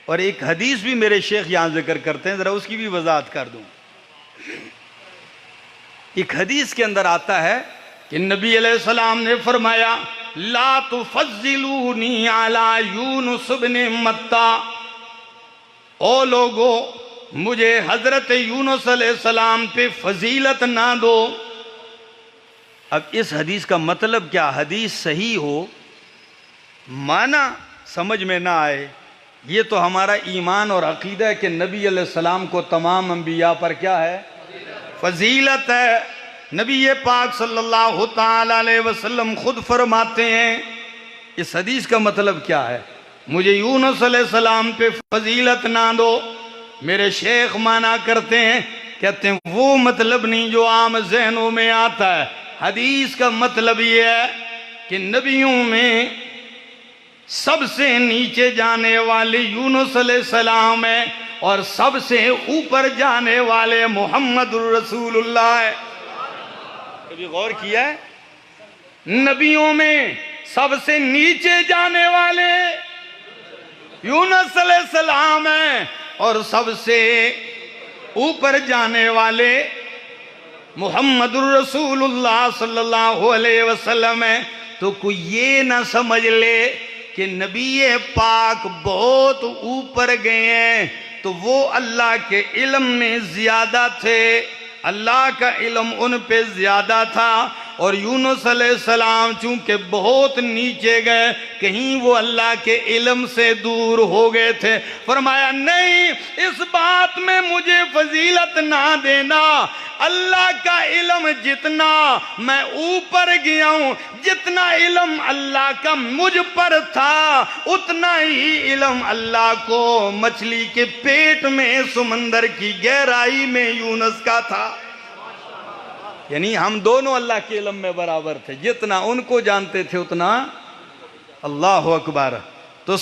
और एक हदीस भी मेरे शेख यहां जिक्र करते हैं, जरा उसकी भी वजाहत कर दूं। एक हदीस के अंदर आता है कि नबी अलैहिस्सलाम ने फरमाया, ला तुफज्जिलूनी अला यूनुस इब्न मत्ता, ओ लोगो मुझे हजरत यूनुस अलैहिस्सलाम पे फजीलत ना दो। अब इस हदीस का मतलब क्या? हदीस सही हो, माना समझ में ना आए, ये तो हमारा ईमान और अकीदा है कि नबी अलैहिस्सलाम को तमाम अंबिया पर क्या है? फजीलत है। नबी पाक सल्लल्लाहु ताला अलैहि वसल्लम खुद फरमाते हैं, इस हदीस का मतलब क्या है? मुझे यूनुस अलैहिस्सलाम पे फजीलत ना दो। मेरे शेख माना करते हैं, कहते हैं वो मतलब नहीं जो आम जहनों में आता है। हदीस का मतलब ये है कि नबियों में सबसे नीचे जाने वाले यूनुस अलैहिस्सलाम है और सबसे ऊपर जाने वाले मोहम्मदुर रसूलुल्लाह है। कभी गौर किया है? नबियों में सबसे नीचे जाने वाले यूनुस अलैहिस्सलाम है और सबसे ऊपर जाने वाले मोहम्मदुर रसूलुल्लाह सल्लल्लाहु अलैहि वसल्लम है। तो कोई ये ना समझ ले कि नबी पाक बहुत ऊपर गए हैं तो वो अल्लाह के इल्म में ज्यादा थे, अल्लाह का इल्म उन पे ज्यादा था, और यूनुस अलैहिस्सलाम चूंकि बहुत नीचे गए, कहीं वो अल्लाह के इल्म से दूर हो गए थे। फरमाया नहीं, इस बात में मुझे फजीलत ना देना। अल्लाह का इल्म जितना मैं ऊपर गया हूं, जितना इल्म अल्लाह का मुझ पर था, उतना ही इल्म अल्लाह को मछली के पेट में समंदर की गहराई में यूनुस का था। यानी हम दोनों अल्लाह के इल्म में बराबर थे, जितना उनको जानते थे उतना। अल्लाह अकबर। तो